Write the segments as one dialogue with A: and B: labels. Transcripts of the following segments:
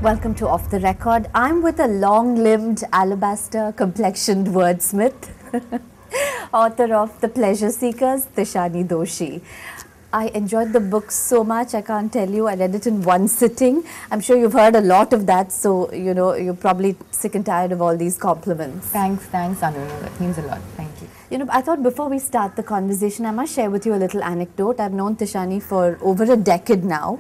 A: Welcome to Off the Record. I'm with a long-limbed, alabaster-complexioned wordsmith, author of The Pleasure Seekers, Tishani Doshi. I enjoyed the book so much, I can't tell you. I read it in one sitting. I'm sure you've heard a lot of that, so you're probably sick and tired of all these compliments.
B: Thanks, Anuradha. That means a lot. Thank you.
A: I thought before we start the conversation, I must share with you a little anecdote. I've known Tishani for over a decade now.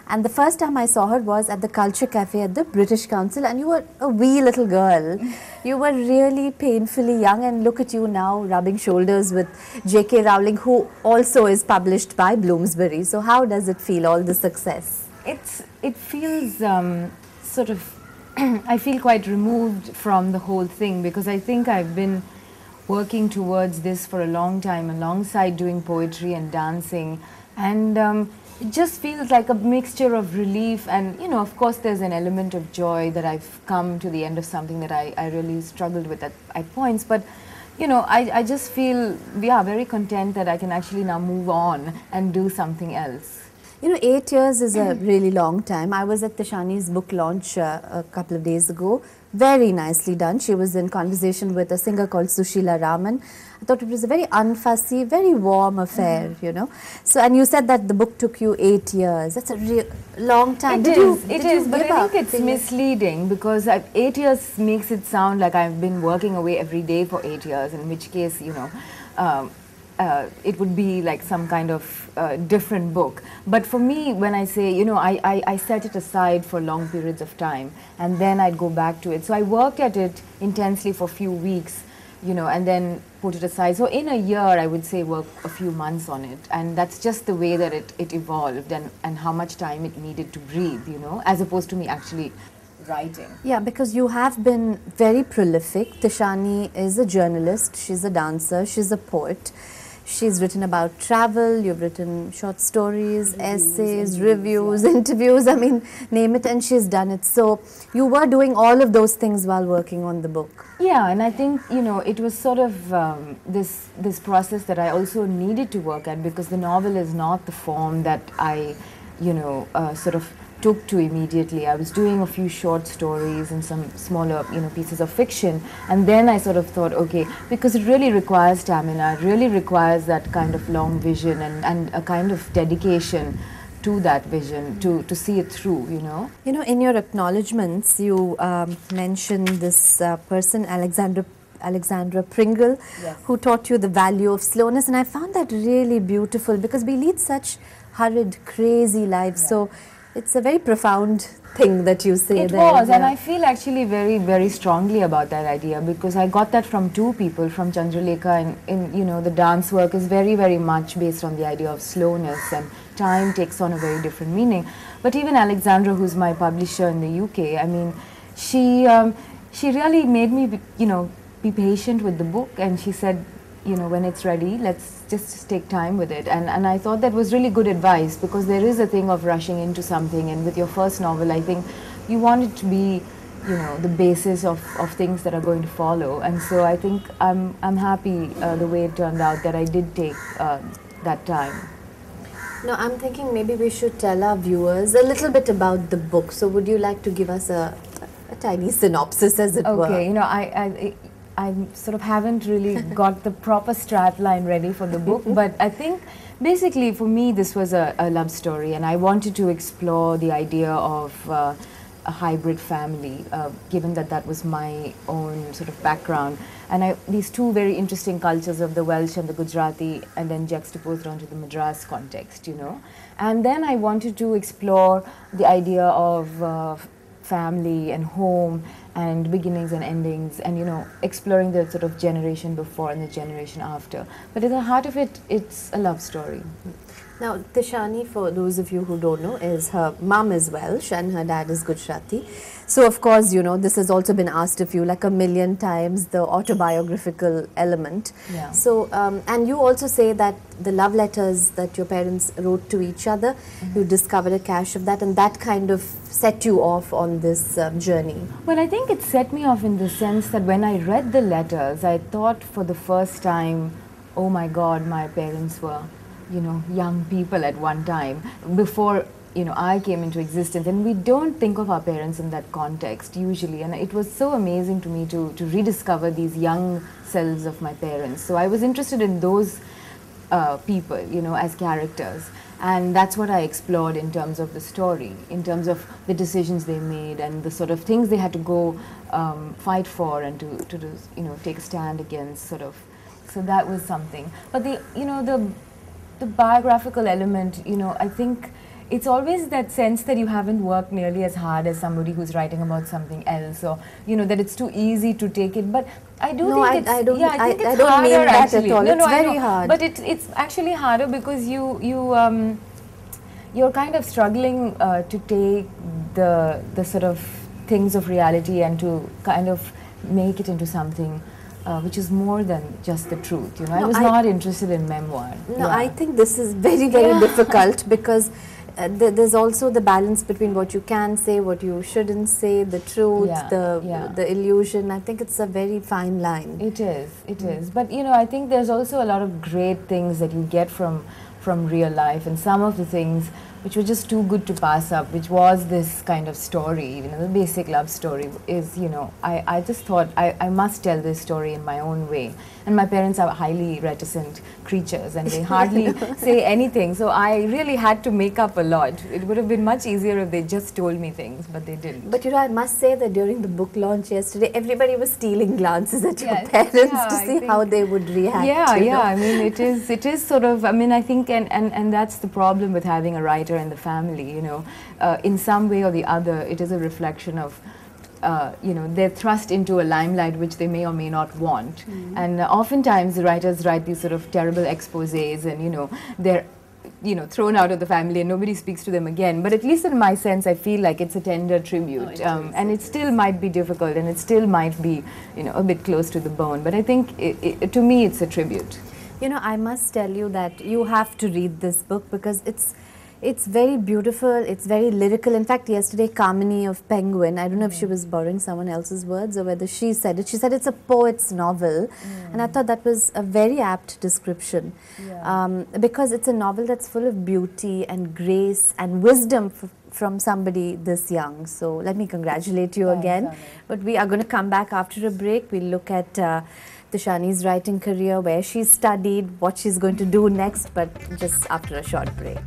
A: And the first time I saw her was at the Culture Cafe at the British Council, and you were a wee little girl. You were really painfully young, and look at you now rubbing shoulders with J.K. Rowling, who also is published by Bloomsbury. So how does it feel, all the success?
B: It feels sort of, I feel quite removed from the whole thing, because I think I've been working towards this for a long time alongside doing poetry and dancing, and it just feels like a mixture of relief and, of course there's an element of joy that I've come to the end of something that I really struggled with at points. But, I just feel, very content that I can actually now move on and do something else.
A: 8 years is a really long time. I was at Tishani's book launch a couple of days ago. Very nicely done. She was in conversation with a singer called Sushila Raman. I thought it was a very unfussy, very warm affair, So, and you said that the book took you 8 years. That's a real long time.
B: It is, but I think it's misleading, because 8 years makes it sound like I've been working away every day for 8 years, in which case, it would be like some kind of different book. But for me, when I say, I set it aside for long periods of time, and then I'd go back to it. So I worked at it intensely for a few weeks, and then put it aside. So in a year, I would say work a few months on it. And that's just the way that it evolved, and how much time it needed to breathe, as opposed to me actually writing.
A: Yeah, because you have been very prolific. Tishani is a journalist, she's a dancer, she's a poet. She's written about travel, you've written short stories, essays, reviews, interviews, I mean, name it, and she's done it. So you were doing all of those things while working on the book.
B: Yeah, and I think, it was sort of this process that I also needed to work at, because the novel is not the form that I, sort of took to immediately. I was doing a few short stories and some smaller, pieces of fiction, and then I sort of thought, okay, because it really requires stamina, it really requires that kind of long vision and a kind of dedication to that vision to see it through,
A: in your acknowledgements, you mentioned this person, Alexandra Pringle,
B: yes,
A: who taught you the value of slowness, and I found that really beautiful, because we lead such hurried, crazy lives. Yeah. So it's a very profound thing that you say there.
B: It was, and I feel actually very, very strongly about that idea, because I got that from two people, from Chandralekha, and the dance work is very, very much based on the idea of slowness, and time takes on a very different meaning. But even Alexandra, who's my publisher in the UK, I mean, she really made me, be patient with the book, and she said, when it's ready, let's just take time with it. And I thought that was really good advice, because there is a thing of rushing into something, and with your first novel, I think you want it to be, the basis of things that are going to follow. And so I think I'm happy the way it turned out, that I did take that time.
A: Now, I'm thinking maybe we should tell our viewers a little bit about the book. So would you like to give us a tiny synopsis, as it were?
B: Okay, I sort of haven't really got the proper strap line ready for the book, but I think basically for me this was a love story, and I wanted to explore the idea of a hybrid family, given that was my own sort of background, and these two very interesting cultures of the Welsh and the Gujarati, and then juxtaposed onto the Madras context, And then I wanted to explore the idea of family and home, and beginnings and endings, and exploring the sort of generation before and the generation after. But at the heart of it, it's a love story.
A: Now, Tishani, for those of you who don't know, is her mum is Welsh and her dad is Gujarati. So, of course, this has also been asked of you like a million times, the autobiographical element.
B: Yeah.
A: So, and you also say that the love letters that your parents wrote to each other, you discovered a cache of that, and that kind of set you off on this journey.
B: Well, I think it set me off in the sense that when I read the letters, I thought for the first time, oh my God, my parents were, young people at one time, before I came into existence, and we don't think of our parents in that context usually, and it was so amazing to me to rediscover these young selves of my parents. So I was interested in those people, as characters, and that's what I explored in terms of the story, in terms of the decisions they made and the sort of things they had to go fight for and to take a stand against, sort of. So that was something. But the biographical element, I think it's always that sense that you haven't worked nearly as hard as somebody who's writing about something else, or that it's too easy to take it. But I do think it's,
A: I don't,
B: yeah, I think it's
A: I don't
B: harder,
A: mean that
B: actually.
A: at all.
B: No,
A: It's
B: I
A: very
B: know.
A: hard.
B: But it's actually harder because you're kind of struggling to take the sort of things of reality and to kind of make it into something which is more than just the truth. I was not interested in memoir.
A: No, I think this is very, very difficult because there's also the balance between what you can say, what you shouldn't say, the truth, the illusion. I think it's a very fine line.
B: It is. But I think there's also a lot of great things that you get from real life, and some of the things which were just too good to pass up, which was this kind of story, the basic love story, is, I just thought I must tell this story in my own way. And my parents are highly reticent creatures and they hardly say anything, so I really had to make up a lot. It would have been much easier if they just told me things, but they didn't.
A: But I must say that during the book launch yesterday, everybody was stealing glances at your parents to see how they would react.
B: I mean, it is sort of, I think, and that's the problem with having a writer in the family, in some way or the other, it is a reflection of they're thrust into a limelight which they may or may not want. And oftentimes the writers write these sort of terrible exposés and, they're thrown out of the family and nobody speaks to them again. But at least in my sense, I feel like it's a tender tribute. And it still might be difficult and it still might be, a bit close to the bone. But I think, to me, it's a tribute.
A: I must tell you that you have to read this book because it's very beautiful, it's very lyrical. In fact, yesterday, Kamini of Penguin, I don't know if she was borrowing someone else's words or whether she said it. She said it's a poet's novel. And I thought that was a very apt description. Because it's a novel that's full of beauty and grace and wisdom from somebody this young. So let me congratulate you again. But we are going to come back after a break. We'll look at Tishani's writing career, where she studied, what she's going to do next, but just after a short break.